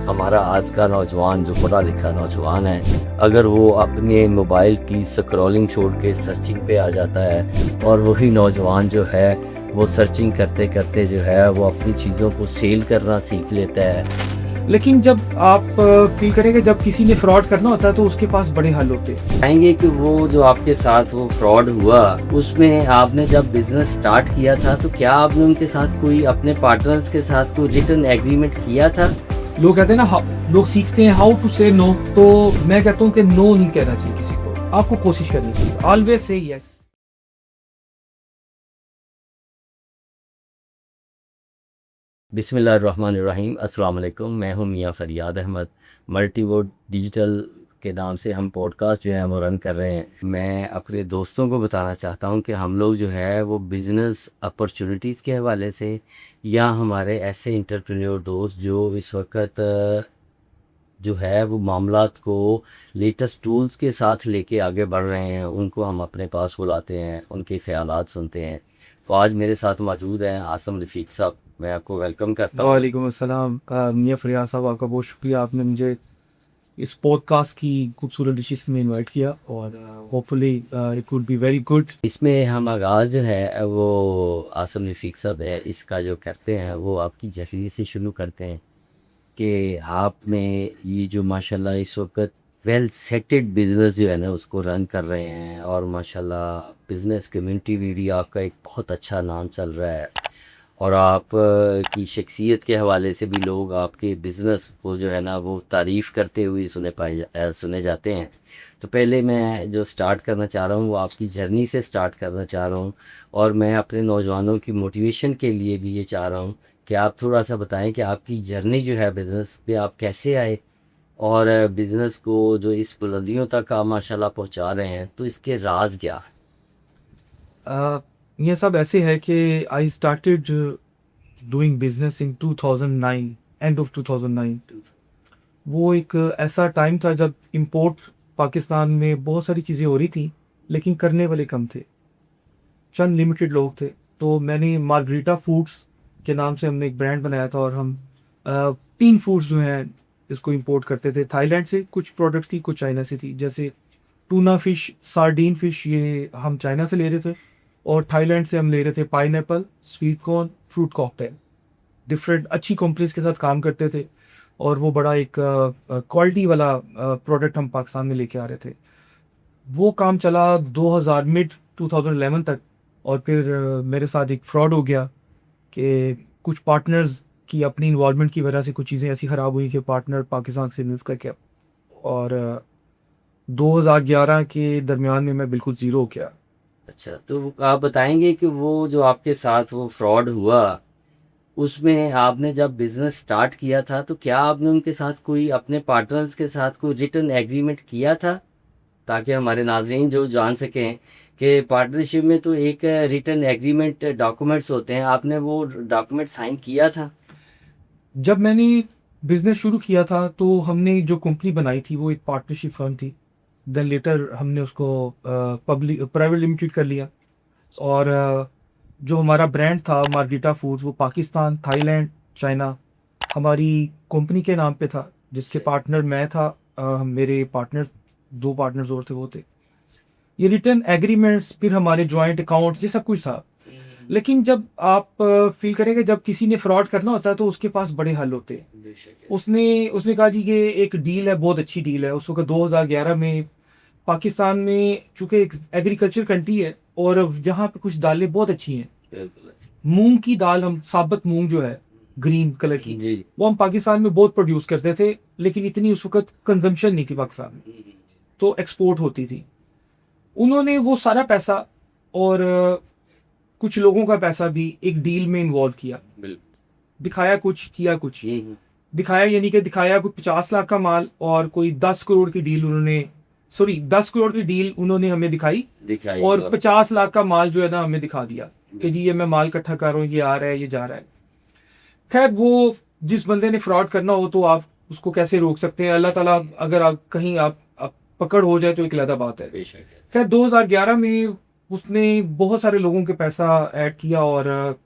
हमारा आज का नौजवान जो पढ़ा लिखा नौजवान है, अगर वो अपने मोबाइल की स्क्रॉलिंग छोड़ के सर्चिंग पे आ जाता है और वही नौजवान जो है वो सर्चिंग करते करते जो है वो अपनी चीज़ों को सेल करना सीख लेता है। लेकिन जब आप फील करेंगे जब किसी ने फ्रॉड करना होता है तो उसके पास बड़े हल होते हैं। चाहेंगे कि वो जो आपके साथ वो फ्रॉड हुआ उसमें आपने जब बिजनेस स्टार्ट किया था तो क्या आपने उनके साथ कोई अपने पार्टनर्स के साथ कोई रिटर्न एग्रीमेंट किया था? लोग कहते हैं ना लोग सीखते हैं हाउ टू से नो, तो मैं कहता हूँ कि नो नहीं कहना चाहिए किसी को, आपको कोशिश करनी चाहिए, ऑलवेज से यस। बिस्मिल्लाहिर्रहमानिर्रहीम, अस्सलाम वालेकुम। मैं हूं मियां फ़रियाद अहमद। मल्टीवुड डिजिटल के नाम से हम पॉडकास्ट जो है वो रन कर रहे हैं। मैं अपने दोस्तों को बताना चाहता हूं कि हम लोग जो है वो बिज़नेस अपॉर्चुनिटीज़ के हवाले से या हमारे ऐसे इंटरप्रेन्योर दोस्त जो इस वक्त जो है वो मामलात को लेटेस्ट टूल्स के साथ लेके आगे बढ़ रहे हैं, उनको हम अपने पास बुलाते हैं, उनके ख़यालात सुनते हैं। तो आज मेरे साथ मौजूद हैं आसम रफ़ीक साहब। मैं आपको वेलकम करता हूँ। वालेकुम अस्सलाम। मियां फरियाद साहब, आपका बहुत शुक्रिया, आपने मुझे इस पॉडकास्ट की खूबसूरत डिशेस में इनवाइट किया और hopefully it would be very good. इसमें हम आगाज़ जो है वो आसम रफ़ीक साहब है इसका जो करते हैं वो आपकी जर्नी से शुरू करते हैं कि आप में ये जो माशाल्लाह इस वक्त वेल सेटेड बिजनेस जो है ना उसको रन कर रहे हैं और माशाल्लाह बिजनेस कम्युनिटी में भी आपका एक बहुत अच्छा नाम चल रहा है और आप की शख्सियत के हवाले से भी लोग आपके बिज़नेस को जो है ना वो तारीफ़ करते हुए सुने जाते हैं। तो पहले मैं जो स्टार्ट करना चाह रहा हूँ वो आपकी जर्नी से स्टार्ट करना चाह रहा हूँ और मैं अपने नौजवानों की मोटिवेशन के लिए भी ये चाह रहा हूँ कि आप थोड़ा सा बताएं कि आपकी जर्नी जो है बिज़नेस पे आप कैसे आए और बिज़नेस को जो इस बुलंदियों तक आप माशाल्लाह पहुँचा रहे हैं, तो इसके राज क्या है? ये सब ऐसे है कि I started doing business in 2009, end of 2009। वो एक ऐसा टाइम था जब इंपोर्ट पाकिस्तान में बहुत सारी चीज़ें हो रही थी, लेकिन करने वाले कम थे, चंद लिमिटेड लोग थे। तो मैंने मार्गरीटा फूड्स के नाम से हमने एक ब्रांड बनाया था और हम 3 फूड्स जो हैं इसको इंपोर्ट करते थे थाईलैंड से। कुछ प्रोडक्ट्स थी, कुछ चाइना से थी, जैसे टूना फिश, सार्डीन फिश, ये हम चाइना से ले रहे थे और थाईलैंड से हम ले रहे थे pineapple, sweet corn, fruit cocktail. Different अच्छी कंपनीज के साथ काम करते थे और वो बड़ा एक क्वालिटी वाला प्रोडक्ट हम पाकिस्तान में लेके आ रहे थे। वो काम चला 2000 मिड 2011 तक। और फिर मेरे साथ एक फ्रॉड हो गया कि कुछ पार्टनर्स की अपनी इन्वॉल्वमेंट की वजह से कुछ चीज़ें ऐसी ख़राब हुई कि पार्टनर पाकिस्तान से मूव करके, और 2011 के दरमियान में मैं बिल्कुल ज़ीरो हो गया। अच्छा, तो आप बताएंगे कि वो जो आपके साथ वो फ्रॉड हुआ उसमें आपने जब बिज़नेस स्टार्ट किया था तो क्या आपने उनके साथ कोई अपने पार्टनर्स के साथ कोई रिटर्न एग्रीमेंट किया था ताकि हमारे नाजरीन जो जान सकें कि पार्टनरशिप में तो एक रिटर्न एग्रीमेंट डॉक्यूमेंट्स होते हैं, आपने वो डॉक्यूमेंट साइन किया था? जब मैंने बिज़नेस शुरू किया था तो हमने जो कंपनी बनाई थी वो एक पार्टनरशिप फर्म थी। देन लेटर हमने उसको पब्लिक प्राइवेट लिमिटेड कर लिया। और जो हमारा ब्रांड था मार्गिटा फूड्स, वो पाकिस्तान, थाईलैंड, चाइना हमारी कंपनी के नाम पे था, जिसके सही। पार्टनर मैं था, मेरे पार्टनर 2 पार्टनर्स और थे, वो थे। ये रिटर्न एग्रीमेंट्स, फिर हमारे जॉइंट अकाउंट्स, ये सब कुछ था। लेकिन जब आप फील करेंगे जब किसी ने फ्रॉड करना होता है तो उसके पास बड़े हल होते हैं। बेशक है। उसने उसने कहा जी ये एक डील है, बहुत अच्छी डील है। उस वक्त 2011 में पाकिस्तान में, चूंकि एक एग्रीकल्चर कंट्री है और यहाँ पे कुछ दालें बहुत अच्छी हैं। बिल्कुल अच्छा। मूंग की दाल, हम साबुत मूंग जो है ग्रीन कलर की, जी जी। वो हम पाकिस्तान में बहुत प्रोड्यूस करते थे, लेकिन इतनी उस वक्त कंजम्पशन नहीं थी पाकिस्तान में, तो एक्सपोर्ट होती थी। उन्होंने वो सारा पैसा और कुछ लोगों का पैसा भी एक डील में इन्वॉल्व किया। बिल्कुल। दिखाया कुछ, किया कुछ। हम्म। दिखाया यानी कि दिखाया कोई 50 लाख का माल और कोई 10 करोड़ की डील उन्होंने, सॉरी 10 करोड़ की डील उन्होंने हमें दिखाई दिखाई और और 50 लाख का माल जो है ना हमें दिखा दिया कि जी ये मैं माल इकट्ठा कर रहा हूँ, ये आ रहा है, ये जा रहा है। खैर, वो जिस बंदे ने फ्रॉड करना हो तो आप उसको कैसे रोक सकते हैं? अल्लाह ताला, अगर आप कहीं आप पकड़ हो जाए तो एक अलग बात है। बेशक है। खैर, 2011 में उसने बहुत सारे लोगों के पैसा ऐड किया और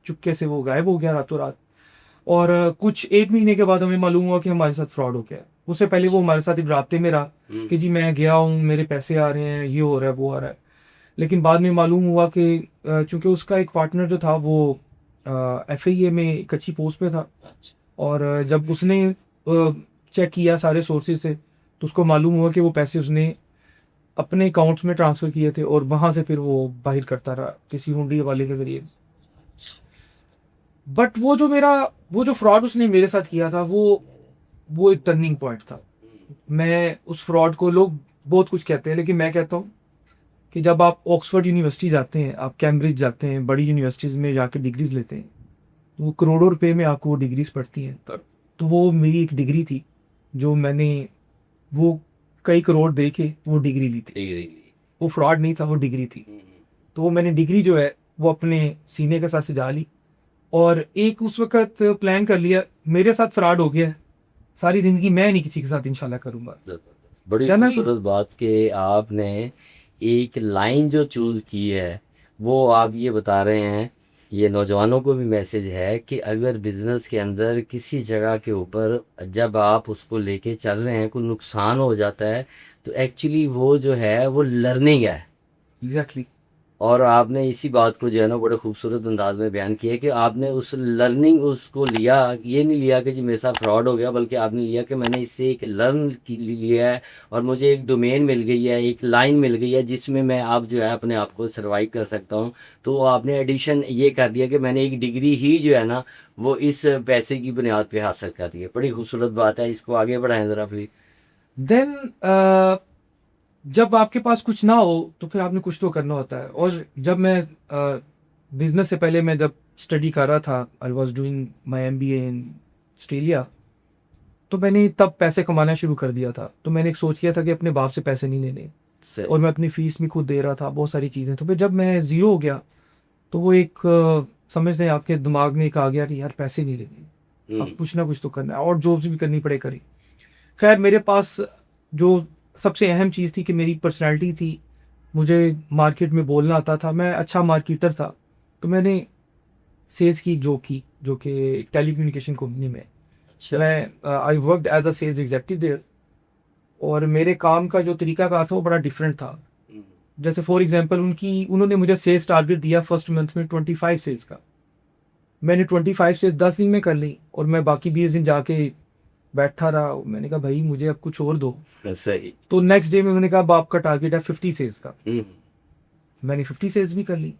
चुपके से वो गायब हो गया रातों रात। और कुछ 1 महीने के बाद हमें मालूम हुआ कि हमारे साथ फ्रॉड हो गया है। उससे पहले वो हमारे साथ राब्ते में रहा कि जी मैं गया हूँ, मेरे पैसे आ रहे हैं, ये हो रहा है, वो आ रहा है। लेकिन बाद में मालूम हुआ कि चूंकि उसका एक पार्टनर जो था वो FIA में एक अच्छी पोस्ट पे था, अच्छा। और जब उसने चेक किया सारे सोर्सेज से, तो उसको मालूम हुआ कि वो पैसे उसने अपने अकाउंट्स में ट्रांसफ़र किए थे और वहाँ से फिर वो बाहर करता रहा किसी हुंडी वाले के ज़रिए। बट वो जो फ्रॉड उसने मेरे साथ किया था, वो एक टर्निंग पॉइंट था। मैं उस फ्रॉड को, लोग बहुत कुछ कहते हैं, लेकिन मैं कहता हूँ कि जब आप ऑक्सफोर्ड यूनिवर्सिटी जाते हैं, आप कैम्ब्रिज जाते हैं, बड़ी यूनिवर्सिटीज़ में जाकर डिग्रीज लेते हैं, तो वो करोड़ों रुपए में आपको वो डिग्रीज पढ़ती हैं। तो वो मेरी एक डिग्री थी जो मैंने, वो कई करोड़ दे के वो डिग्री ली थी। वो फ्रॉड नहीं था, वो डिग्री थी। तो वो मैंने डिग्री जो है वो अपने सीने के साथ सजा ली, और एक उस वक्त प्लान कर लिया, मेरे साथ फ्रॉड हो गया है, सारी ज़िंदगी मैं नहीं किसी के साथ इंशाल्लाह करूँगा। ज़बरदस्त। बड़ी क्या ना, खूबसूरत बात कि आपने एक लाइन जो चूज़ की है वो आप ये बता रहे हैं, ये नौजवानों को भी मैसेज है कि अगर बिज़नेस के अंदर किसी जगह के ऊपर जब आप उसको लेके चल रहे हैं कोई नुकसान हो जाता है तो एक्चुअली वो जो है वो लर्निंग है। एग्जैक्टली। और आपने इसी बात को जो है ना बड़े खूबसूरत अंदाज में बयान किया कि आपने उस लर्निंग उसको लिया, ये नहीं लिया कि जी मेरे साथ फ्रॉड हो गया, बल्कि आपने लिया कि मैंने इससे एक लर्न लिया है और मुझे एक डोमेन मिल गई है, एक लाइन मिल गई है जिसमें मैं आप जो है अपने आप को सर्वाइव कर सकता हूँ। तो आपने एडिशन ये कर दिया कि मैंने एक डिग्री ही जो है ना वो इस पैसे की बुनियाद पे हासिल कर दी है। बड़ी खूबसूरत बात है, इसको आगे बढ़ाएं ज़रा प्लीज। देन जब आपके पास कुछ ना हो तो फिर आपने कुछ तो करना होता है। और जब मैं बिजनेस से पहले मैं जब स्टडी कर रहा था, I was doing my MBA in Australia, तो मैंने तब पैसे कमाना शुरू कर दिया था। तो मैंने एक सोच किया था कि अपने बाप से पैसे नहीं लेने, और मैं अपनी फीस भी खुद दे रहा था, बहुत सारी चीज़ें। तो फिर जब मैं ज़ीरो हो गया तो वो एक समझते हैं आपके दिमाग में एक आ गया कि यार पैसे नहीं लेने, अब कुछ ना कुछ तो करना है, और जॉब्स भी करनी पड़े करी। खैर मेरे पास जो सबसे अहम चीज़ थी कि मेरी पर्सनैलिटी थी, मुझे मार्केट में बोलना आता था, मैं अच्छा मार्केटर था। तो मैंने सेल्स की जॉब की, जो कि टेलीकम्युनिकेशन कंपनी में। अच्छा। मैं I worked as a sales executive there, और मेरे काम का जो तरीकाकार था वो बड़ा डिफरेंट था। जैसे फॉर एग्जांपल उन्होंने मुझे सेल्स टारगेट दिया फर्स्ट मंथ में 25 सेल्स का। मैंने 25 सेल्स 10 दिन में कर ली, और मैं बाकी 20 दिन जाके बैठा रहा। मैंने कहा भाई मुझे अब कुछ और दो। सही। तो नेक्स्ट डे में उन्होंने कहा अब आपका टारगेट है 50 सेल्स का। हम्म। मैंने 50 सेल्स भी कर ली,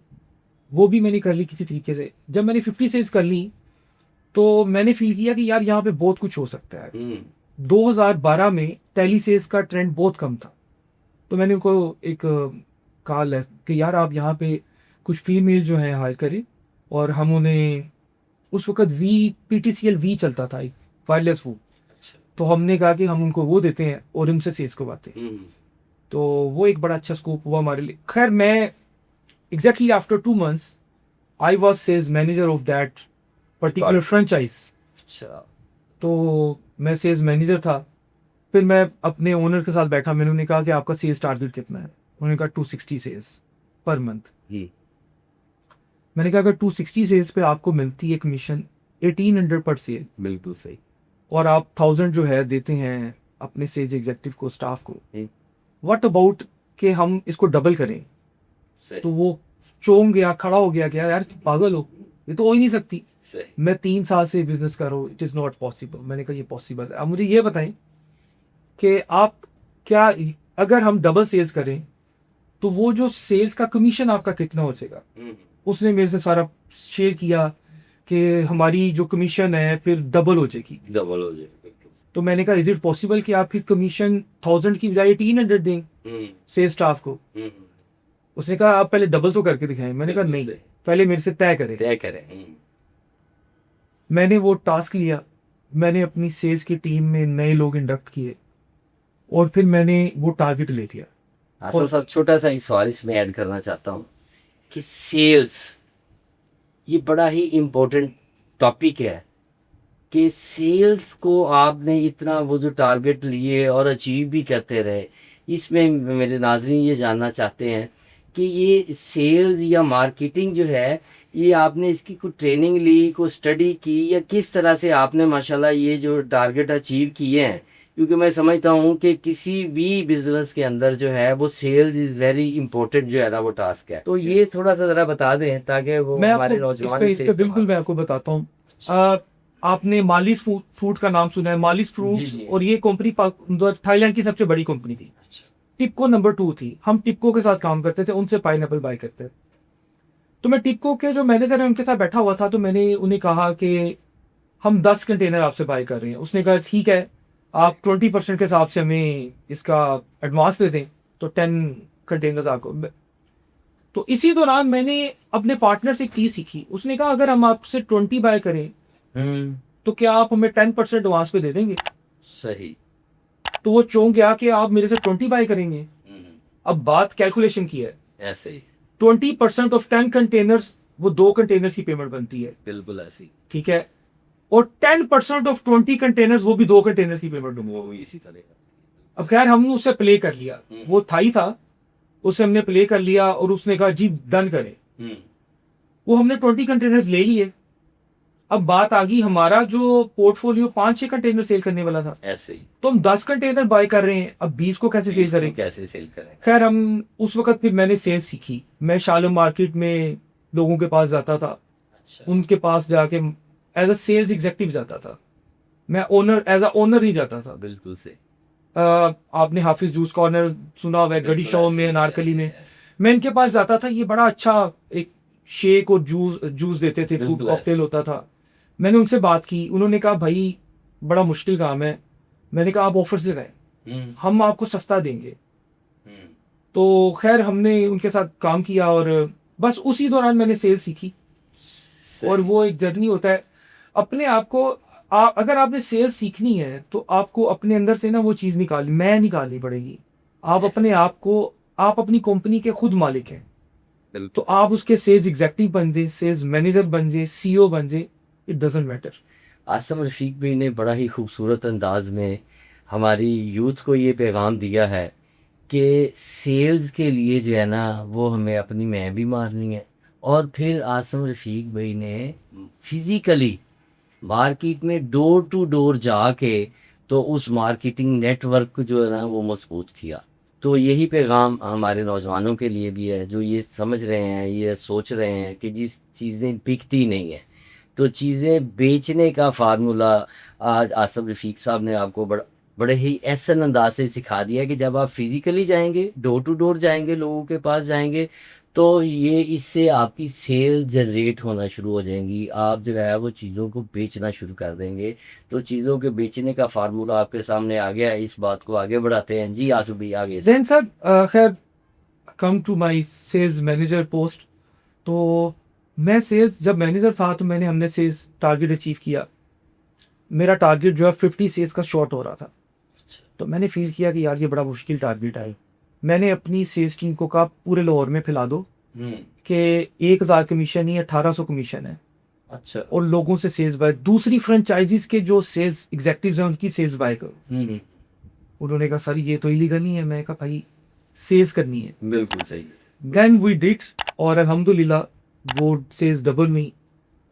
वो भी मैंने कर ली किसी तरीके से। जब मैंने 50 सेल्स कर ली तो मैंने फील किया कि यार यहाँ पे बहुत कुछ हो सकता है। 2012 में टेली सेल्स का ट्रेंड बहुत कम था। तो मैंने उनको एक कहा कि यार आप यहाँ पे कुछ फीमेल जो है हायर करें, और हम उन्हें, उस वक्त PTCL V चलता था, वायरलेस वो। अच्छा। तो हमने कहा कि हम उनको वो देते हैं और उनसे सेल्स करवाते हैं। तो वो एक बड़ा अच्छा स्कोप हुआ हमारे लिए। खैर मैं exactly after 2 months I was sales manager of that particular franchise. अच्छा। तो मैं सेल्स मैनेजर था। फिर मैं अपने ओनर के साथ बैठा, मैंने उन्हें कहा कि आपका सेल्स टारगेट कितना है। उन्होंने कहा 260 सेल्स पर मंथ। मैंने कहा अगर 260 सेल्स पे आपको मिलती है कमीशन 1800 पर सेल, बिल्कुल सही। और आप 1000 जो है देते हैं अपने सेल्स एग्जेक्टिव को, स्टाफ को, व्हाट अबाउट कि हम इसको डबल करें। सही। तो वो चौंक गया, खड़ा हो गया, क्या यार पागल हो, ये तो हो ही नहीं सकती। सही। मैं 3 साल से बिजनेस कर रहा हूँ, इट इज़ नॉट पॉसिबल। मैंने कहा ये पॉसिबल है। अब मुझे ये बताएं कि आप क्या, अगर हम डबल सेल्स करें तो वो जो सेल्स का कमीशन आपका कितना हो जाएगा। उसने मेरे से सारा शेयर किया कि हमारी जो कमीशन है फिर डबल हो जाएगी। डबल हो जाएगी। तो मैंने कहा इज इट पॉसिबल कि आपकी कमीशन 1000 की बजाय 1800 दें सेल्स स्टाफ को। उसने कहा आप पहले डबल तो करके दिखाएं। मैंने कहा नहीं, पहले मेरे से तय करें। मैंने वो टास्क लिया, मैंने अपनी सेल्स की टीम में नए लोग इंडक्ट किए, और फिर मैंने वो टारगेट ले लिया। आसम साहब छोटा सा एक सवाल इसमें ऐड करना चाहता हूँ कि सेल्स ये बड़ा ही इम्पोर्टेंट टॉपिक है कि सेल्स को आपने इतना वो जो टारगेट लिए और अचीव भी करते रहे। इसमें मेरे नाज़रीन ये जानना चाहते हैं कि ये सेल्स या मार्केटिंग जो है ये आपने इसकी कोई ट्रेनिंग ली, कोई स्टडी की, या किस तरह से आपने माशाल्लाह ये जो टारगेट अचीव किए हैं? क्योंकि मैं समझता हूँ कि किसी भी बिजनेस के अंदर जो है वो सेल्स इज वेरी इंपॉर्टेंट जो है ना वो टास्क है। तो ये थोड़ा सा जरा बता दें ताकि वो मैं हमारे आपको नौजवान इससे इस पे बिल्कुल इस्तेमाल मैं कर आपको बताता हूँ। आपने मालिस फ्रूट का नाम सुना है? मालिस सकें। जी फ्रूट्स, जी। और ये कंपनी थाईलैंड की सबसे बड़ी कंपनी थी। अच्छा। टिपको नंबर 2 थी। हम टिपको के साथ काम करते थे, उनसे पाइनएप्पल बाय करते थे। तो मैं टिपको के जो मैनेजर है उनके साथ बैठा हुआ था, तो मैंने उन्हें कहा कि हम 10 कंटेनर आपसे बाय कर रहे हैं। उसने कहा ठीक है, आप 20% के हिसाब से हमें इसका एडवांस दे दें, तो 10 कंटेनर आपको। तो इसी दौरान मैंने अपने पार्टनर से एक चीज सीखी। उसने कहा अगर हम आपसे 20 बाय करें हम्म। तो क्या आप हमें 10% एडवांस पे दे देंगे? सही। तो वो चौंक गया कि आप मेरे से 20 बाय करेंगे। हम्म। अब बात कैलकुलेशन की है। ऐसे ही। 20% ऑफ 10 कंटेनर्स, वो 2 कंटेनर्स की पेमेंट बनती है। बिल्कुल ऐसे ही। ठीक है। और 10% ऑफ 20 कंटेनर्स, वो भी 2 कंटेनर्स की पेमेंट बनती है। वो भी इसी तरह। अब खैर हमने उससे प्ले कर लिया। वो थाई था, उससे हमने प्ले कर लिया और उसने कहा जी डन करें। हम्म। वो हमने 20 कंटेनर्स ले लिए। अब बात आ गई, हमारा जो पोर्टफोलियो 5-6 कंटेनर सेल करने वाला था, ऐसे ही। तो हम 10 कंटेनर बाय कर रहे हैं। अब 20 को कैसे सेल इसको करें? कैसे सेल करें? खैर हम उस वक्त फिर मैंने सेल्स सीखी। मैं शालम मार्केट में लोगों के पास जाता था, अच्छा। उनके पास जाके एज अ सेल्स एग्जेक्टिव जाता था। मैं ओनर, एज अ ओनर नहीं जाता था। बिल्कुल से। आपने हाफिज जूस कॉर्नर सुना हुआ है, गढ़ी बिल्कुल शॉप ऐसे में, ही अनारकली ऐसे में। ऐसे। मैं इनके पास जाता था, ये बड़ा अच्छा एक शेक और जूस जूस देते थे, फ्रूट बिल्कुल ऐसे। कॉकटेल होता था। मैंने उनसे बात की, उन्होंने कहा भाई बड़ा मुश्किल काम है। मैंने कहा आप ऑफर से गए, हम्म। हम आपको सस्ता देंगे। हम्म। तो खैर हमने उनके साथ काम किया और बस उसी दौरान मैंने सेल्स सीखी। और सही। वो एक जर्नी होता है अपने आप को। अगर आपने सेल्स सीखनी है तो आपको अपने अंदर से ना वो चीज़ निकालनी पड़ेगी। आप अपने ऐसे। आप को, आप अपनी कंपनी के खुद मालिक हैं। तो बिल्कुल आप ऐसे। उसके सेल्स एग्जेक्टिव बन जाए, सेल्स मैनेजर बन जाए, सीईओ बन जाए, इट डजेंट मैटर। आसम रफ़ीक भाई ने बड़ा ही खूबसूरत अंदाज में हमारी यूथ को ये पैगाम दिया है कि सेल्स के लिए जो है ना वो हमें अपनी मैम भी मारनी है। और फिर आसम रफ़ीक भाई ने फिज़िकली मार्केट में डोर टू डोर जाके तो उस मार्केटिंग नेटवर्क जो है ना वो मजबूत किया। तो यही पैगाम हमारे नौजवानों के लिए भी है जो ये समझ रहे हैं, ये सोच रहे हैं कि जिस चीज़ें बिकती नहीं है, तो चीज़ें बेचने का फार्मूला आज आसम रफ़ीक साहब ने आपको बड़े ही एहसन अंदाज से सिखा दिया कि जब आप फिज़िकली जाएंगे, डोर टू डोर जाएंगे, लोगों के पास जाएंगे, तो ये इससे आपकी सेल जनरेट होना शुरू हो जाएंगी। आप जो है वो चीज़ों को बेचना शुरू कर देंगे। तो चीज़ों के बेचने का फार्मूला आपके सामने आ गया है। इस बात को आगे बढ़ाते हैं। जी आसू भाई आगे से। जैन सर, खैर come to my sales manager post. तो मैं सेल्स जब मैनेजर था तो हमने सेल्स टारगेट अचीव किया। मेरा टारगेट जो है 50 सेल्स का शॉर्ट हो रहा था। तो मैंने फील किया कि यार ये बड़ा मुश्किल टारगेट है। मैंने अपनी सेल्स टीम को कहा पूरे लाहौर में फैला दो हम्म। कि 1,000 कमीशन ही 1,800 कमीशन है, अच्छा। और लोगों से सेल्स बाय, दूसरी फ्रेंचाइजीज के जो सेल्स एग्जेक्टिव्स हैं उनकी सेल्स बाय करो। हम्म। उन्होंने कहा सर ये तो इलीगल नहीं है। मैं कहा भाई सेल्स करनी है। बिल्कुल सही। देन वी डिड, और अल्हम्दुलिल्लाह वो सेल्स डबल हुई।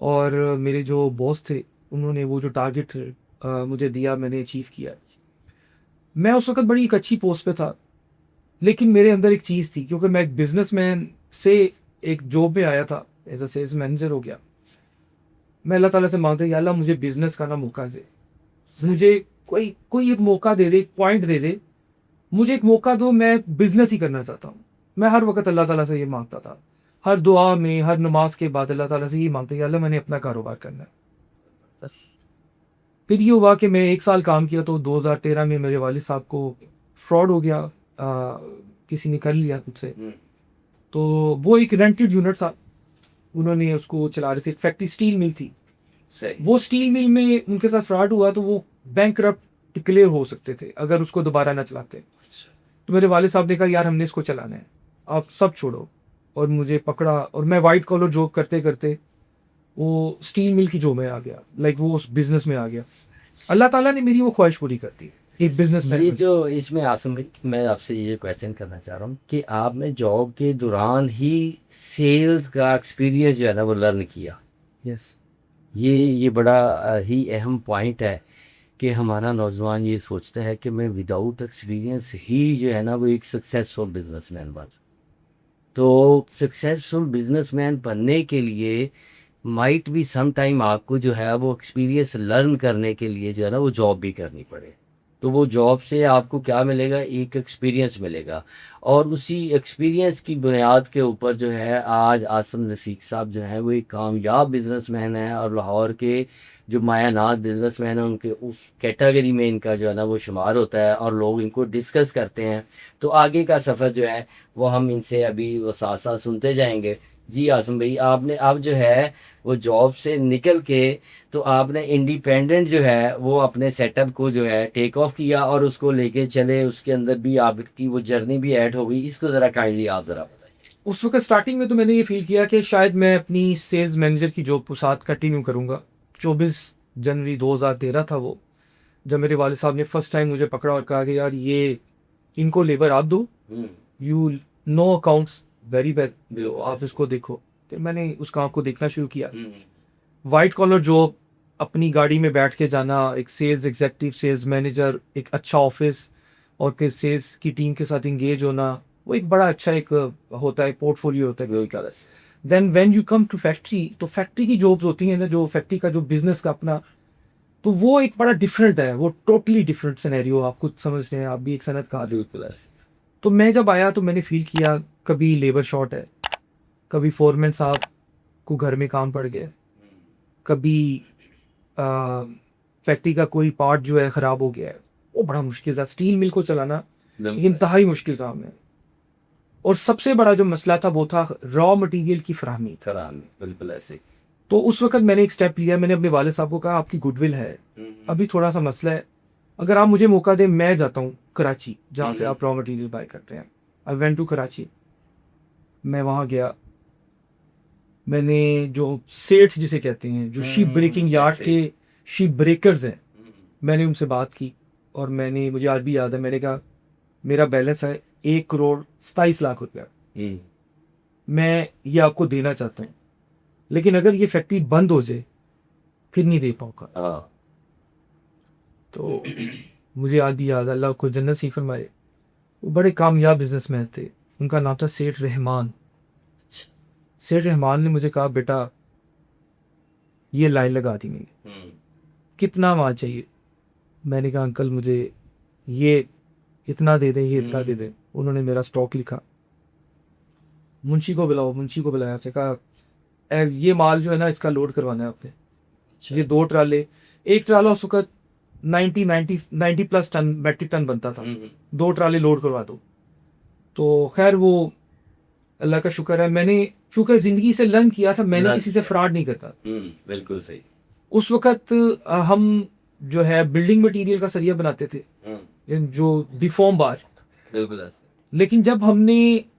और मेरे जो बॉस थे उन्होंने वो जो टारगेट मुझे दिया मैंने अचीव किया। मैं उस वक्त बड़ी एक अच्छी पोस्ट पे था, लेकिन मेरे अंदर एक चीज़ थी, क्योंकि मैं एक बिजनेसमैन से एक जॉब में आया था, एज अ सेल्स मैनेजर हो गया। मैं अल्लाह ताला से मांगता या अल्लाह मुझे बिजनेस का ना मौका दे, मुझे कोई कोई एक मौका दे दे, एक पॉइंट दे दे, मुझे एक मौका दो, मैं बिजनेस ही करना चाहता हूँ। मैं हर वक्त अल्लाह ताला से ये मांगता था, हर दुआ में, हर नमाज के बाद अल्लाह ताला से ये मांगता या अल्लाह मैंने अपना कारोबार करना है। फिर ये हुआ कि मैं 1 साल काम किया तो 2013 में मेरे वालिद साहब को फ्रॉड हो गया। किसी ने कर लिया खुद से। तो वो एक रेंटेड यूनिट था, उन्होंने उसको चला रहे थे, फैक्ट्री स्टील मिल थी। सही। वो स्टील मिल में उनके साथ फ्रॉड हुआ तो वो बैंकरप्ट डिक्लेयर हो सकते थे अगर उसको दोबारा ना चलाते। तो मेरे वालिद साहब ने कहा यार हमने इसको चलाना है, आप सब छोड़ो। और मुझे पकड़ा और मैं वाइट कॉलर जॉब करते करते वो स्टील मिल की जॉब में आ गया, लाइक वो उस बिजनेस में आ गया। अल्लाह ताला ने मेरी वो ख्वाहिश पूरी कर दी। एक बिजनेसमैन ये बन जो इसमें आसिम भाई, मैं आपसे ये क्वेश्चन करना चाह रहा हूँ कि आपने जॉब के दौरान ही सेल्स का एक्सपीरियंस जो है ना वो लर्न किया। यस ये बड़ा ही अहम पॉइंट है कि हमारा नौजवान ये सोचता है कि मैं विदाउट एक्सपीरियंस ही जो है ना वो एक सक्सेसफुल बिजनेसमैन बन। तो सक्सेसफुल बिजनेसमैन बनने के लिए माइट भी सम टाइम आपको जो है वो एक्सपीरियंस लर्न करने के लिए जो है ना वो जॉब भी करनी पड़े। तो वो जॉब से आपको क्या मिलेगा, एक एक्सपीरियंस मिलेगा। और उसी एक्सपीरियंस की बुनियाद के ऊपर जो है आज आसिम रफ़ीक साहब जो हैं वो एक कामयाब बिजनेसमैन हैं, और लाहौर के जो मायानात बिजनेसमैन हैं उनके उस कैटेगरी में इनका जो है ना वो शुमार होता है, और लोग इनको डिस्कस करते हैं। तो आगे का सफ़र जो है वो हम इनसे अभी वो साथ साथ सुनते जाएंगे। जी आसिम भाई, आपने अब जो है वो जॉब से निकल के तो आपने इंडिपेंडेंट जो है वो अपने सेटअप को जो है टेक ऑफ किया और उसको लेके चले, उसके अंदर भी आपकी वो जर्नी भी ऐड हो गई। इसको ज़रा काइंडली आप ज़रा बताइए। उस वक्त स्टार्टिंग में तो मैंने ये फील किया कि शायद मैं अपनी सेल्स मैनेजर की जॉब को साथ कंटिन्यू करूंगा। 24 जनवरी 2013 था वो, जब मेरे वाले साहब ने फर्स्ट टाइम मुझे पकड़ा और कहा कि यार ये इनको लेबर आप दो, hmm. You know accounts very well, बिल्कुल आप ऐसे। इसको देखो। फिर मैंने उस काम को देखना शुरू किया। हम्म। वाइट कॉलर जॉब, अपनी गाड़ी में बैठ के जाना, एक सेल्स एग्जीक्यूटिव, सेल्स मैनेजर, एक अच्छा ऑफिस और फिर सेल्स की टीम के साथ इंगेज होना, वो एक बड़ा अच्छा एक होता है, पोर्टफोलियो होता है किसी का। बिल्कुल ऐसे। Then when you come to factory, तो फैक्ट्री की जॉब्स होती हैं ना, जो फैक्ट्री का जो बिजनेस का अपना, तो वो एक बड़ा डिफरेंट है, वो टोटली डिफरेंट सिनेरियो। आप खुद समझते हैं, आप भी एक सनत का आदमी हो। बिल्कुल ऐसे। तो मैं जब आया तो मैंने फील किया कभी लेबर शॉर्ट है, कभी फोरमैन साहब को घर में काम पड़ गया, कभी फैक्ट्री का कोई पार्ट जो है ख़राब हो गया है। वो बड़ा मुश्किल था, स्टील मिल को चलाना बिल्कुल इंतहाई मुश्किल था हमें। और सबसे बड़ा जो मसला था वो था रॉ मटेरियल की फराहमी। खराब। बिल्कुल ऐसे। तो उस वक्त मैंने एक स्टेप लिया, मैंने अपने वाले साहब को कहा आपकी गुडविल है, अभी थोड़ा सा मसला है, अगर आप मुझे मौका दें मैं जाता हूँ कराची, जहाँ से आप रॉ मटेरियल बाय करते हैं। I went to Karachi. मैं वहाँ गया, मैंने जो सेठ जिसे कहते हैं, जो शिप ब्रेकिंग यार्ड ऐसे। के शिप ब्रेकर्स हैं, मैंने उनसे बात की। और मैंने, मुझे आज भी याद है, मैंने कहा मेरा बैलेंस है 1 करोड़ 27 लाख रुपया, हम्म। मैं ये आपको देना चाहता हूँ, लेकिन अगर ये फैक्ट्री बंद हो जाए फिर नहीं दे पाऊंगा। हाँ। तो मुझे आज भी याद है, अल्लाह को जन्नत नसीब फरमाए, वो बड़े कामयाब बिजनेसमैन थे, उनका नाम था सेठ रहमान। अच्छा। सेठ रहमान ने मुझे कहा बेटा ये लाइन लगा दी मैंने, कितना माल चाहिए। मैंने कहा अंकल मुझे ये इतना दे दें, ये इतना दे दें। उन्होंने मेरा स्टॉक लिखा, मुंशी को बुलाओ, मुंशी को बुलाया, उसने कहा ये माल जो है ना इसका लोड करवाना है आपने, अच्छा। ये 2 ट्राले, एक ट्राला उस वक्त 90 प्लस टन मैट्रिक टन बनता था, 2 ट्राले लोड करवा दो। तो खैर वो अल्लाह का शुक्र है, मैंने चूंकि ज़िंदगी से लर्न किया था, मैंने लर्न किसी से फ्रॉड नहीं करता। बिल्कुल सही। उस वक्त हम जो है बिल्डिंग मटेरियल का सरिया बनाते थे, जो डिफॉर्म बार। बिल्कुल ऐसे। लेकिन जब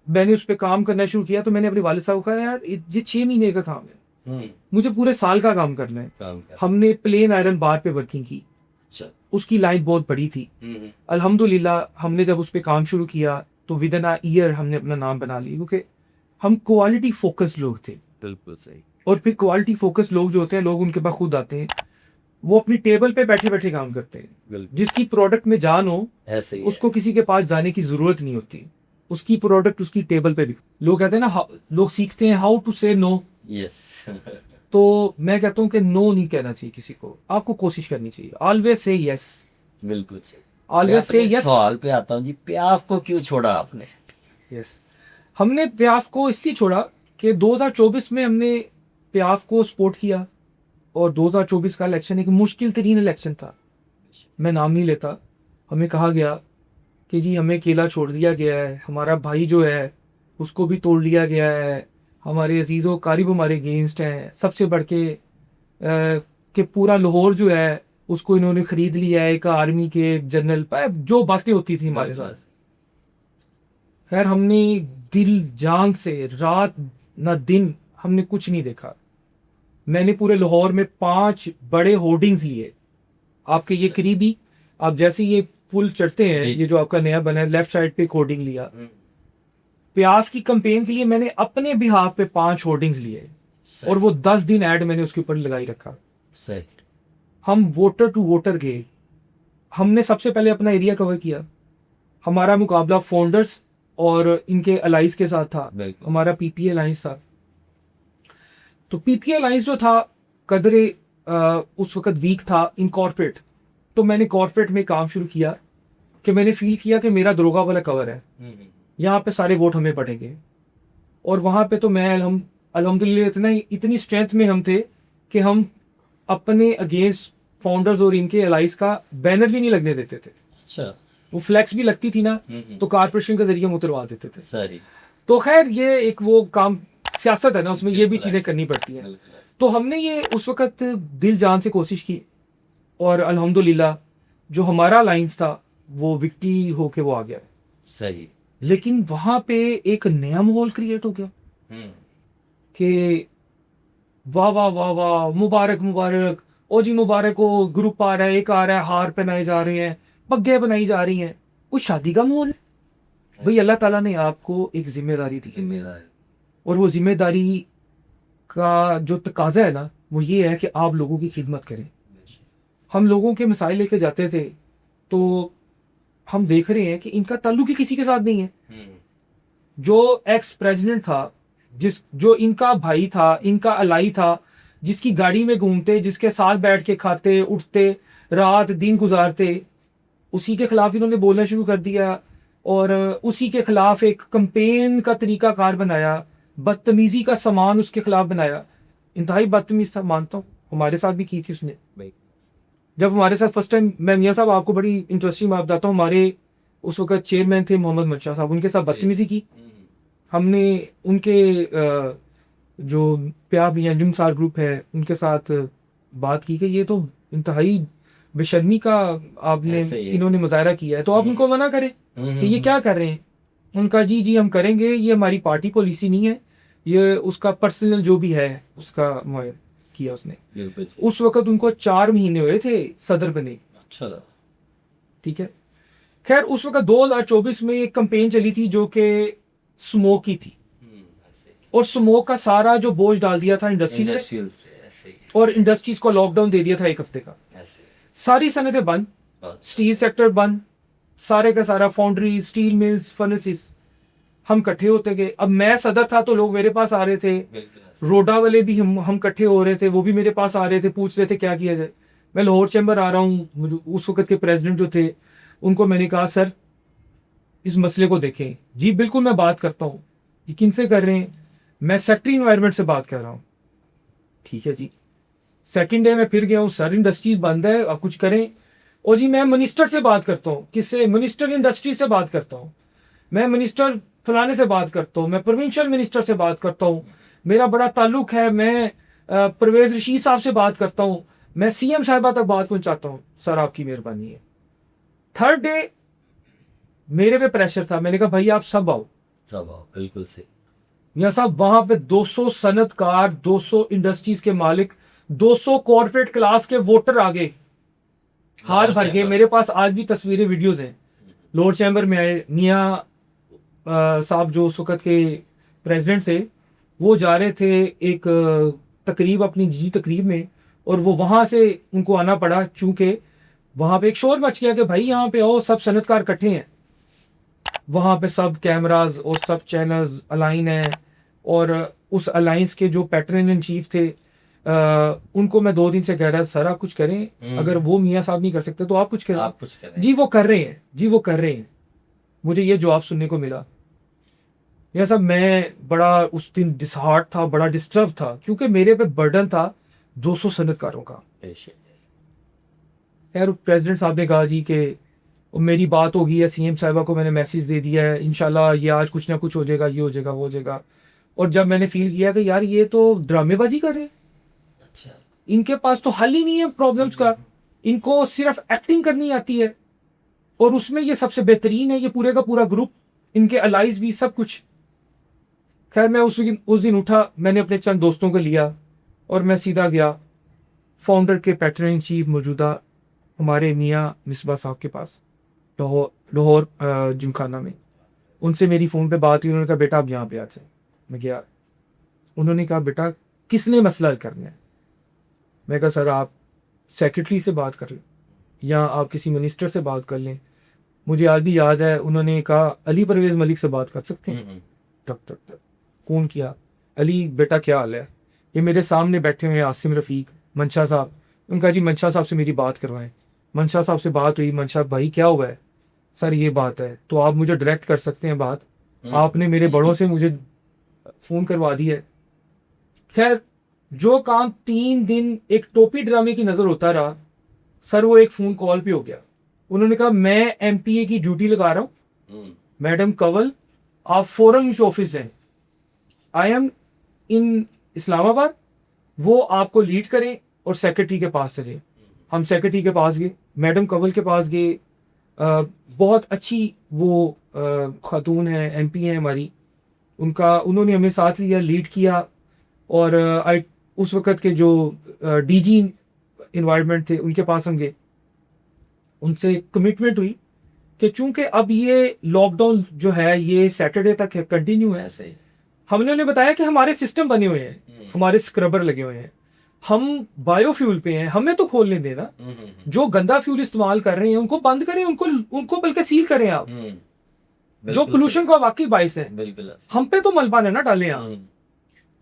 मैंने उस पर काम करना शुरू किया तो मैंने अपने वालिद साहब को कहा यार ये 6 महीने का काम है, मुझे पूरे साल का काम करना है। काम कर। हमने प्लेन आयरन बार पे वर्किंग की, अच्छा। उसकी लाइन बहुत बड़ी थी। अल्हम्दुलिल्लाह हमने जब उस पर काम शुरू किया तो विद इन अ ईयर हमने अपना नाम बना लिया, क्योंकि हम क्वालिटी फोकस लोग थे। बिल्कुल सही। और फिर क्वालिटी फोकस लोग जो होते हैं, लोग उनके पास खुद आते हैं, वो अपनी टेबल पे बैठे बैठे काम करते हैं। बिल्कुल जिसकी प्रोडक्ट में जान हो ऐसे ही है। उसको किसी के पास जाने की जरूरत नहीं होती, उसकी प्रोडक्ट उसकी टेबल पे भी। लोग कहते हैं ना, लोग सीखते हैं हाउ टू से नो। यस। तो मैं कहता हूँ कि नो नहीं कहना चाहिए किसी को, आपको कोशिश करनी चाहिए, ऑलवेज से यस, बिल्कुल सही। मैं ऑलवेज से अपने यस। सवाल पे आता हूँ जी, प्याफ को क्यों छोड़ा आपने? यस, हमने प्याफ को इसलिए छोड़ा कि 2024 में हमने प्याफ को सपोर्ट किया, और 2024 का इलेक्शन एक मुश्किल तरीन इलेक्शन था, मैं नाम नहीं लेता। हमें कहा गया कि जी हमें अकेला छोड़ दिया गया है, हमारा भाई जो है उसको भी तोड़ लिया गया है, हमारे अजीज़ों कारिब हमारे अगेंस्ट हैं, सबसे बढ़ के कि पूरा लाहौर जो है उसको इन्होंने ख़रीद लिया है, एक आर्मी के जनरल, जो बातें होती थी हमारे साथ। खैर हमने दिल जान से रात न दिन हमने कुछ नहीं देखा। मैंने पूरे लाहौर में 5 बड़े होर्डिंग्स लिए, आपके ये करीबी, आप जैसे ये पुल चढ़ते हैं, जी। ये जो आपका नया बना है, लेफ्ट साइड पे होर्डिंग लिया। प्याज की कंपेन के लिए मैंने अपने बिहाफ पे 5 होर्डिंग्स लिए और वो 10 दिन ऐड मैंने उसके ऊपर लगाई रखा। सही। हम वोटर टू वोटर गए, हमने सबसे पहले अपना एरिया कवर किया। हमारा मुकाबला फाउंडर्स और इनके अलाइंस के साथ था, बिल्कुल। हमारा पीपीए अलाइंस था। तो पीपीए अलाइंस जो था कदरे उस वक्त वीक था इन कॉर्पोरेट, तो मैंने कॉर्पोरेट में काम शुरू किया कि मैंने फील किया कि मेरा दरोगा वाला कवर है, यहाँ पे सारे वोट हमें पड़ेंगे। और वहाँ पे तो मैं अल्हम्दुलिल्लाह इतनी स्ट्रेंथ में हम थे कि हम अपने अगेंस्ट फाउंडर्स और इनके अलाइंस का बैनर भी नहीं लगने देते थे। अच्छा। वो फ्लैक्स भी लगती थी ना, तो कारपोरेशन के जरिए हम उतरवा देते थे। सही। तो खैर ये एक वो काम सियासत है ना, उसमें ये भी चीज़ें करनी पड़ती हैं। तो हमने ये उस वक्त दिल जान से कोशिश की और अल्हम्दुलिल्लाह जो हमारा अलाइंस था वो विक्ट्री होके वो आ गया। सही। लेकिन वहाँ पे एक नया माहौल क्रिएट हो गया कि वाह वाह वाह वाह, मुबारक मुबारक, ओ जी मुबारक हो, ग्रुप आ रहा है, एक आ रहा है, हार पहनाए जा रहे हैं, पग्गे बनाई जा रही हैं। वो शादी का माहौल है भाई। अल्लाह ताला ने आपको एक जिम्मेदारी दी, जिम्मेदारी, और वो जिम्मेदारी का जो तकाजा है ना वो ये है कि आप लोगों की खिदमत करें। हम लोगों के मसाइल लेके जाते थे तो हम देख रहे हैं कि इनका ताल्लुक ही किसी के साथ नहीं है। जो एक्स प्रेसिडेंट था, जो इनका भाई था, इनका अलाई था, जिसकी गाड़ी में घूमते, जिसके साथ बैठ के खाते उठते, रात दिन गुजारते, उसी के खिलाफ इन्होंने बोलना शुरू कर दिया और उसी के खिलाफ एक कंपेन का तरीकाकार बनाया, बदतमीजी का सामान उसके खिलाफ बनाया। इंतहाई बदतमीज था, मानता हूँ, हमारे साथ भी की थी उसने। जब हमारे साथ फर्स्ट टाइम, मैं मियाँ साहब आपको बड़ी इंटरेस्टिंग बात बताता हूँ, हमारे उस वक्त चेयरमैन थे मोहम्मद मंशा साहब, उनके साथ बदतमीजी की हमने। उनके जो प्या मियाँ निमसार ग्रुप है उनके साथ बात की कि ये तो इंतहाई बेशर्मी का आपने इन्होंने मुजाहरा किया है, तो आप उनको मना करें कि ये क्या कर रहे हैं। उनका जी जी हम करेंगे, ये हमारी पार्टी पॉलिसी नहीं है, ये उसका पर्सनल जो भी है उसका मुआयना किया उसने। उस वक्त उनको 4 महीने हुए थे सदर बने। अच्छा। ठीक है। खैर उस वक्त 2024 में एक कंपेन चली थी जो कि स्मोक की थी, और स्मोक का सारा जो बोझ डाल दिया था इंडस्ट्रीज पे, और इंडस्ट्रीज को लॉकडाउन दे दिया था 1 हफ्ते का। सारी सनतें बंद, स्टील सेक्टर बंद, सारे का सारा फाउंड्री, स्टील मिल्स, फर्नेसेस। हम इकट्ठे होते गए। अब मैं सदर था तो लोग मेरे पास आ रहे थे, रोडा वाले भी हम इकट्ठे हो रहे थे, वो भी मेरे पास आ रहे थे, पूछ रहे थे क्या किया जाए। मैं लाहौर चैम्बर आ रहा हूँ, उस वक्त के प्रेसिडेंट जो थे उनको मैंने कहा सर इस मसले को देखें। जी बिल्कुल मैं बात करता हूँ। ये किन से कर रहे हैं? मैं सेक्रेटरी इन्वायरमेंट से बात कर रहा हूँ। ठीक है जी। सेकंड डे में फिर गया हूँ, सर इंडस्ट्रीज बंद है, आप कुछ करें। और जी मैं मिनिस्टर से बात करता हूँ। किससे? मिनिस्टर इंडस्ट्री से बात करता हूँ, मैं मिनिस्टर फलाने से बात करता हूँ, मैं प्रोविंशियल मिनिस्टर से बात करता हूँ, मेरा बड़ा ताल्लुक है, मैं परवेज रशीद साहब से बात करता हूँ, मैं सीएम साहिबा तक बात पहुंचाता हूँ, सर आपकी मेहरबानी है। थर्ड डे मेरे पे प्रेशर था, मैंने कहा भाई आप सब आओ। बिल्कुल सही। मियाँ साहब वहां पे 200 सनतकार, 200 इंडस्ट्रीज के मालिक, 200 कॉर्पोरेट क्लास के वोटर आ गए, हार भर गए। मेरे पास आज भी तस्वीरें वीडियोस हैं। लोअर चैम्बर में आए, मियाँ साहब जो उस वक्त के प्रेसिडेंट थे, वो जा रहे थे एक तकरीब, अपनी निजी तकरीब में, और वो वहां से उनको आना पड़ा चूंकि वहां पे एक शोर मच गया कि भाई यहाँ पे आओ, सब सनतकार इकट्ठे हैं। वहां पे सब कैमराज और सब चैनल्स अलाइन हैं, और उस अलाइंस के जो पैटर्न इन चीफ थे उनको मैं 2 दिन से कह रहा था सर आप कुछ करें, अगर वो मियाँ साहब नहीं कर सकते तो आप कुछ करें। जी वो कर रहे हैं, जी वो कर रहे हैं। मुझे ये जवाब सुनने को मिला। मियाँ साहब मैं बड़ा उस दिन डिसहार्ट था, बड़ा डिस्टर्ब था, क्योंकि मेरे पे बर्डन था 200 सनतकारों का। खैर प्रेसिडेंट साहब ने कहा जी कि मेरी बात होगी है, सीएम साहिबा को मैंने मैसेज दे दिया है, इंशाल्लाह ये आज कुछ ना कुछ हो जाएगा, ये हो जाएगा, वो हो जाएगा। और जब मैंने फील किया कि यार ये तो ड्रामेबाजी कर रहे हैं, अच्छा इनके पास तो हल ही नहीं है प्रॉब्लम्स का, इनको सिर्फ एक्टिंग करनी आती है, और उसमें ये सबसे बेहतरीन है, ये पूरे का पूरा ग्रुप, इनके अलाइज भी सब कुछ। खैर मैं उस दिन उठा, मैंने अपने चंद दोस्तों को लिया और मैं सीधा गया फाउंडर के पैटर्न इन चीफ मौजूदा हमारे मियाँ मिसबा साहब के पास। लाहौर जिमखाना में। उनसे मेरी फ़ोन पे बात हुई, उन्होंने कहा बेटा आप यहाँ पे आ जाए। मैं गया, उन्होंने कहा बेटा किसने मसला हल करना है? मैं कहा सर आप सेक्रेटरी से बात कर लें या आप किसी मिनिस्टर से बात कर लें। मुझे आज भी याद है, उन्होंने कहा अली परवेज़ मलिक से बात कर सकते हैं? तब तक तक फ़ोन किया, अली बेटा क्या हाल है? ये मेरे सामने बैठे हुए हैं आसिम रफ़ीक, मंशा साहब। उनका जी मंशा साहब से मेरी बात करवाएं। मंशा साहब से बात हुई, मंशा भाई क्या हुआ है? सर ये बात है, तो आप मुझे डायरेक्ट कर सकते हैं बात, आपने मेरे बड़ों से मुझे फ़ोन करवा दी है। खैर जो काम 3 दिन एक टोपी ड्रामे की नज़र होता रहा, सर वो एक फ़ोन कॉल पे हो गया। उन्होंने कहा मैं एमपीए की ड्यूटी लगा रहा हूँ, मैडम कंवल आप फौरन मुझे ऑफिस जाएं, आई एम इन इस्लामाबाद, वो आपको लीड करें और सेक्रेटरी के पास चले। हम सेक्रेटरी के पास गए, मैडम कंवल के पास गए। बहुत अच्छी वो खातून है, एमपी है हमारी, उन्होंने हमें साथ लिया, लीड किया। और उस वक़्त के जो डीजी इन्वायरमेंट थे उनके पास हम गए, उनसे कमिटमेंट हुई कि चूंकि अब ये लॉकडाउन जो है ये सैटरडे तक कंटिन्यू है। ऐसे हमने उन्हें बताया कि हमारे सिस्टम बने हुए हैं, हमारे स्क्रबर लगे हुए हैं, हम बायोफ्यूल पे हैं, हमें तो खोलने देना। जो गंदा फ्यूल इस्तेमाल कर रहे हैं उनको बंद करें, उनको बल्कि सील करें आप, जो पोल्यूशन का वाकई बाइस है, बिल्कुल हम पे तो मलबा न डालें आप।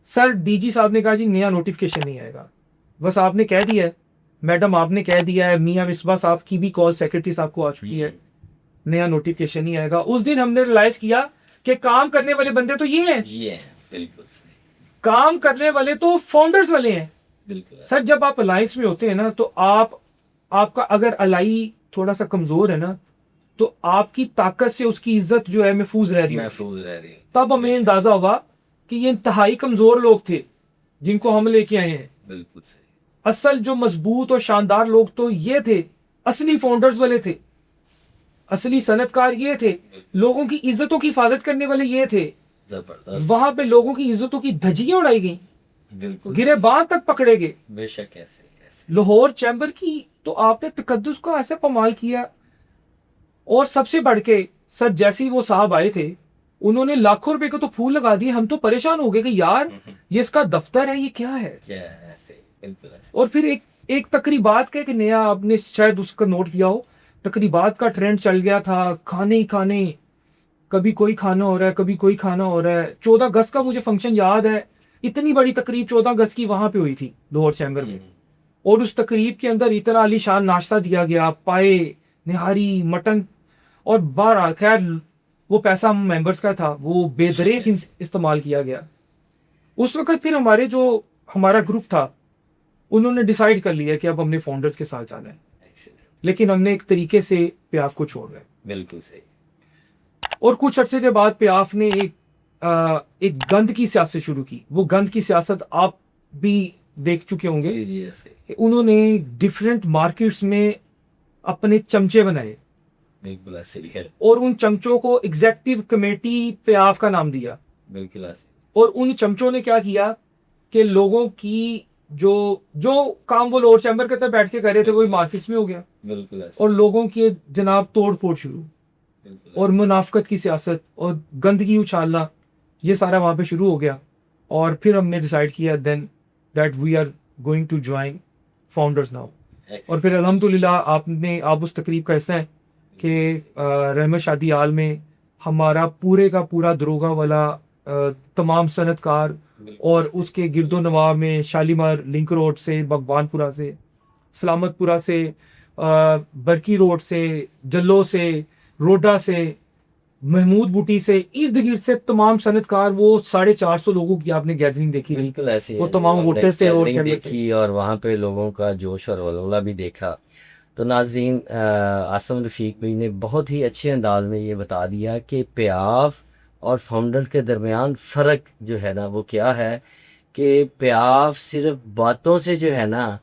सर डीजी साहब ने कहा जी नया नोटिफिकेशन नहीं आएगा, बस आपने कह दिया है, मैडम आपने कह दिया है, मियाँ मिसबा साहब की भी कॉल सेक्रेटरी साहब को आ चुकी है, नया नोटिफिकेशन नहीं आएगा। उस दिन हमने रियलाइज किया कि काम करने वाले बंदे तो ये हैं, ये है, बिल्कुल सही, काम करने वाले तो फाउंडर्स वाले हैं। बिल्कुल सर जब आप अलायंस में होते हैं ना, तो आपका अगर अलाई थोड़ा सा कमजोर है ना, तो आपकी ताकत से उसकी इज्जत जो है महफूज रह रही है। महफूज रह रही है। तब हमें अंदाजा हुआ कि ये इंतहाई कमजोर लोग थे जिनको हम लेके आए हैं। बिल्कुल सही, असल जो मजबूत और शानदार लोग तो ये थे, असली फाउंडर्स वाले थे, असली सनतकार ये थे, लोगों की इज्जतों की हिफाजत करने वाले ये थे। जबरदस्त, वहां पे लोगों की इज्जतों की धज्जियां उड़ाई गई, बिल्कुल गिरेबान तक पकड़े गए। बेशक ऐसे ऐसे लाहौर चैम्बर की तो आपने तकद्दुस को ऐसे पमाल किया। और सबसे बढ़ के सर जैसे ही वो साहब आए थे, उन्होंने लाखों रुपए को तो फूल लगा दिए। हम तो परेशान हो गए कि यार ये इसका दफ्तर है, ये क्या है। क्या है, ऐसे बिल्कुल ऐसे। और फिर एक तकरीबात का कि नया, आपने शायद उसका नोट किया हो, तकरीबात का ट्रेंड चल गया था, खाने ही खाने, कभी कोई खाना हो रहा है, कभी कोई खाना हो रहा है। 14 अगस्त का मुझे फंक्शन याद है, इतनी बड़ी तकरीब 14 अगस्त की वहां पे हुई थी लाहौर चैम्बर में, और उस तकरीब के अंदर इतना आलीशान नाश्ता दिया गया, पाए, निहारी, मटन, और बहरहाल खैर वो पैसा हम मेंबर्स का था, वो बेदरेक इस्तेमाल किया गया। उस वक्त फिर हमारा ग्रुप था, उन्होंने डिसाइड कर लिया कि अब हमने फाउंडर्स के साथ जाना है, लेकिन हमने एक तरीके से प्याफ को छोड़ रहे हैं। बिल्कुल सही। और कुछ अर्से के बाद प्याफ ने एक गंद की सियासत शुरू की। वो गंद की सियासत आप भी देख चुके होंगे। जी जी ऐसे, उन्होंने डिफरेंट मार्केट्स में अपने चमचे बनाए, बिल्कुल ऐसे ही है, और उन चमचों को एग्जेक्टिव कमेटी प्याफ का नाम दिया। बिल्कुल ऐसे। और उन चमचों ने क्या किया कि लोगों की जो जो काम वो लोअर चैम्बर के अंदर बैठ के कर रहे थे, वही मार्केट्स में हो गया, बिल्कुल ऐसे, और लोगों के जनाब तोड़ फोड़ शुरू, बिल्कुल और मुनाफकत की सियासत और गंदगी उछालना, ये सारा वहाँ पे शुरू हो गया। और फिर हमने डिसाइड किया then that we are going to join founders now. ऐसे। और फिर अल्हम्दुलिल्लाह आप उस तकरीब का हिस्सा हैं कि रहमत शादी आल में हमारा पूरे का पूरा दरोगा वाला तमाम सनतकार, और उसके गिरदो नवाह में शालीमार लिंक रोड से, भगवानपुरा से, सलामतपुरा से, बरकी रोड से, जल्लो से, रोडा से, महमूद बुटी से, इर्द गिर्द से तमाम सनतकार, वो 450 लोगों की आपने गैदरिंग देखी थी। बिल्कुल ऐसे वो है, तमाम जो वोटर से और गैदरिंग चैम्बर देखी और वहाँ पे लोगों का जोश और वल्वला भी देखा। तो नाज़रीन, आसम रफ़ीक भाई ने बहुत ही अच्छे अंदाज में ये बता दिया कि प्याफ और फाउंडर के दरमियान फ़र्क जो है ना वो क्या है, कि प्याफ सिर्फ बातों से जो है ना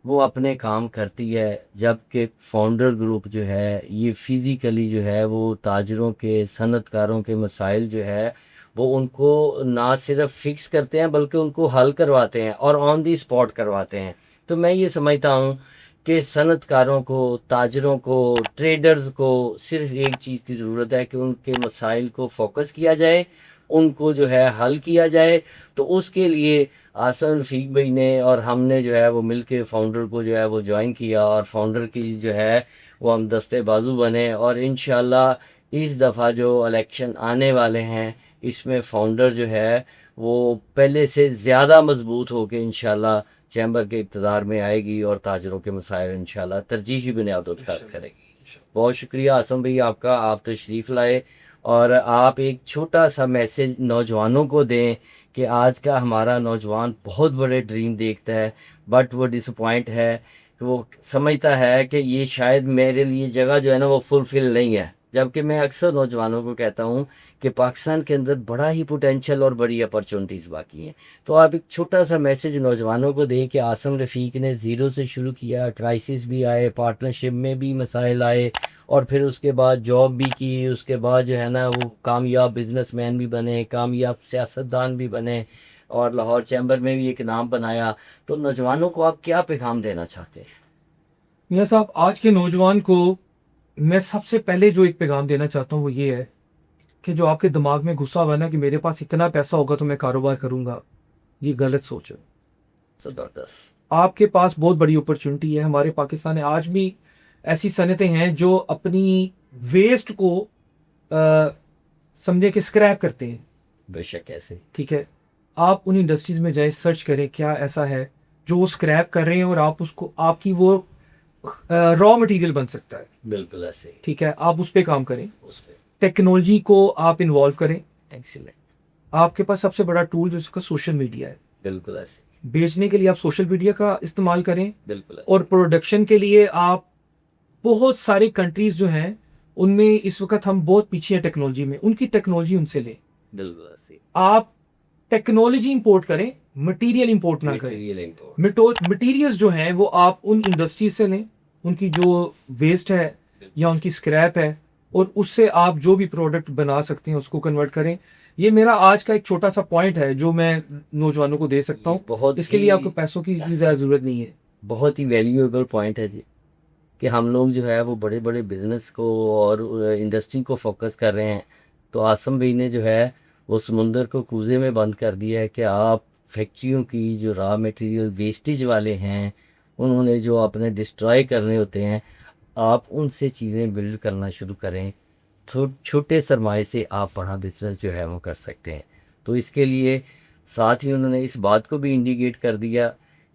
वो अपने काम करती है, जबकि फाउंडर ग्रुप जो है ये फिज़िकली जो है वो ताजरों के, सनतकारों के मसाइल जो है वो उनको ना सिर्फ फिक्स करते हैं बल्कि उनको हल करवाते हैं और ऑन दी स्पॉट करवाते हैं। तो मैं ये समझता हूँ कि सनतकारों को, ताजरों को, ट्रेडर्स को सिर्फ एक चीज़ की ज़रूरत है कि उनके मसाइल को फोकस किया जाए, उनको जो है हल किया जाए। तो उसके लिए आसन रफ़ीक भाई ने और हमने जो है वो मिल के फाउंडर को जो है वो ज्वाइन किया, और फाउंडर की जो है वो हम दस्ते बाजू बने। और इंशाल्लाह इस दफ़ा जो इलेक्शन आने वाले हैं इसमें फाउंडर जो है वो पहले से ज़्यादा मजबूत होकर इंशाल्लाह चैम्बर के इक़्तिदार में आएगी और ताजरों के मसाइल इंशाल्लाह तरजीही बुनियादों पर हल करेगी। बहुत शुक्रिया आसम भाई आपका, आप तशरीफ़ लाए और आप एक छोटा सा मैसेज नौजवानों को दें कि आज का हमारा नौजवान बहुत बड़े ड्रीम देखता है, बट वो डिसअपॉइंट है कि वो समझता है कि ये शायद मेरे लिए जगह जो है ना वो फुलफ़िल नहीं है। जबकि मैं अक्सर नौजवानों को कहता हूँ कि पाकिस्तान के अंदर बड़ा ही पोटेंशियल और बड़ी अपॉर्चुनिटीज़ बाकी हैं। तो आप एक छोटा सा मैसेज नौजवानों को दें कि आसम रफ़ीक ने ज़ीरो से शुरू किया, क्राइसिस भी आए, पार्टनरशिप में भी मसाइल आए, और फिर उसके बाद जॉब भी की, उसके बाद जो है ना वो कामयाब बिजनेसमैन भी बने, कामयाब सियासतदान भी बने, और लाहौर चैम्बर में भी एक नाम बनाया। तो नौजवानों को आप क्या पैगाम देना चाहते हैं? मियाँ साहब, आज के नौजवान को मैं सबसे पहले जो एक पैगाम देना चाहता हूँ वो ये है कि जो आपके दिमाग में घुसा हुआ है ना कि मेरे पास इतना पैसा होगा तो मैं कारोबार करूँगा, ये गलत सोच है। ज़बरदस्त। आपके पास बहुत बड़ी अपॉर्चुनिटी है। हमारे पाकिस्तान में आज भी ऐसी सनतें हैं जो अपनी वेस्ट को समझे कि स्क्रैप करते हैं। बेशक ऐसे। ठीक है, आप उन इंडस्ट्रीज़ में जाए, सर्च करें क्या ऐसा है जो वो स्क्रैप कर रहे हैं और आप उसको, आपकी वो रॉ मटेरियल बन सकता है। बिल्कुल ऐसे। ठीक है, आप उस पर काम करें, उस पर टेक्नोलॉजी को आप इन्वॉल्व करें। एक्सीलेंट। आपके पास सबसे बड़ा टूल जो इसका सोशल मीडिया है। बिल्कुल ऐसे। बेचने के लिए आप सोशल मीडिया का इस्तेमाल करें, बिल्कुल ऐसे। और प्रोडक्शन के लिए आप, बहुत सारी कंट्रीज जो हैं उनमें इस वक्त हम बहुत पीछे हैं टेक्नोलॉजी में, उनकी टेक्नोलॉजी उनसे लें। बिल्कुल ऐसे। आप टेक्नोलॉजी इंपोर्ट करें, मटेरियल इंपोर्ट ना करें। Material import. मटेरियल्स जो हैं वो आप उन इंडस्ट्रीज से लें, उनकी जो वेस्ट है या उनकी स्क्रैप है, और उससे आप जो भी प्रोडक्ट बना सकते हैं उसको कन्वर्ट करें। ये मेरा आज का एक छोटा सा पॉइंट है जो मैं नौजवानों को दे सकता हूँ। बहुत इसके लिए ही- आपको पैसों की ज़्यादा ज़रूरत नहीं है। बहुत ही वैल्यूएबल पॉइंट है जी, कि हम लोग जो है वो बड़े बड़े बिजनेस को और इंडस्ट्री को फोकस कर रहे हैं। तो आसम भाई ने जो है वो समुंदर को कूजे में बंद कर दिया है कि आप फैक्ट्रियों की जो रॉ मटेरियल वेस्टेज वाले हैं, उन्होंने जो अपने डिस्ट्रॉय करने होते हैं, आप उनसे चीज़ें बिल्ड करना शुरू करें। छोटे सरमाए से आप बड़ा बिजनेस जो है वो कर सकते हैं। तो इसके लिए साथ ही उन्होंने इस बात को भी इंडिकेट कर दिया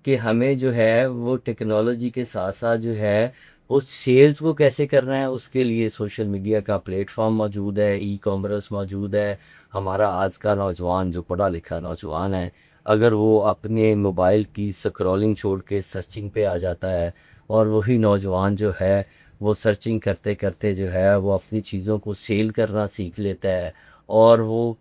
कि हमें जो है वो टेक्नोलॉजी के साथ साथ जो है उस सेल्स को कैसे करना है, उसके लिए सोशल मीडिया का प्लेटफॉर्म मौजूद है, ई कॉमर्स मौजूद है। हमारा आज का नौजवान जो पढ़ा लिखा नौजवान है, अगर वो अपने मोबाइल की स्क्रॉलिंग छोड़ के सर्चिंग पे आ जाता है, और वही नौजवान जो है वो सर्चिंग करते करते जो है वो अपनी चीज़ों को सेल करना सीख लेता है, और वो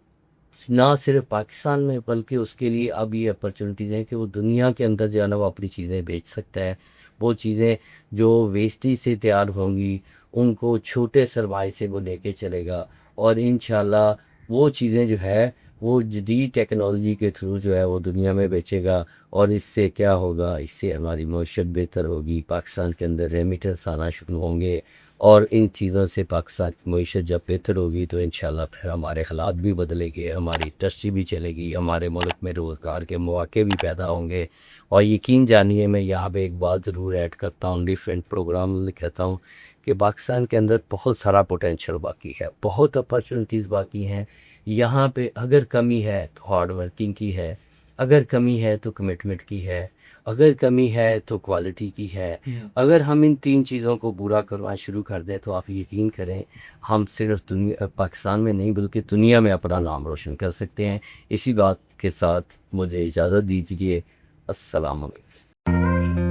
ना सिर्फ पाकिस्तान में बल्कि उसके लिए अब ये अपॉर्चुनिटीज़ हैं कि वो दुनिया के अंदर जो है ना वो अपनी चीज़ें बेच सकता है। वो चीज़ें जो वेस्टेज से तैयार होंगी उनको छोटे सरमाए से वो लेके चलेगा, और इंशाल्लाह वो चीज़ें जो है वो जदीद टेक्नोलॉजी के थ्रू जो है वो दुनिया में बेचेगा। और इससे क्या होगा, इससे हमारी मईशत बेहतर होगी, पाकिस्तान के अंदर रेमिटेंस आना शुरू होंगे, और इन चीज़ों से पाकिस्तान की मईशत जब बेहतर होगी तो इंशाल्लाह फिर हमारे हालात भी बदलेंगे, हमारी इंडस्ट्री भी चलेगी, हमारे मुल्क में रोज़गार के मौके भी पैदा होंगे। और यकीन जानिए, मैं यहाँ पे एक बात ज़रूर ऐड करता हूँ, डिफरेंट प्रोग्राम में कहता हूँ कि पाकिस्तान के अंदर बहुत सारा पोटेंशियल बाकी है, बहुत अपॉर्चुनिटीज़ बाकी हैं। यहाँ पे अगर कमी है तो हार्ड वर्किंग की है, अगर कमी है तो कमिटमेंट की है, अगर कमी है तो क्वालिटी की है। अगर हम इन 3 चीज़ों को पूरा करना शुरू कर दें तो आप यकीन करें हम सिर्फ दुनिया पाकिस्तान में नहीं बल्कि दुनिया में अपना नाम रोशन कर सकते हैं। इसी बात के साथ मुझे इजाज़त दीजिए। अस्सलाम वालेकुम।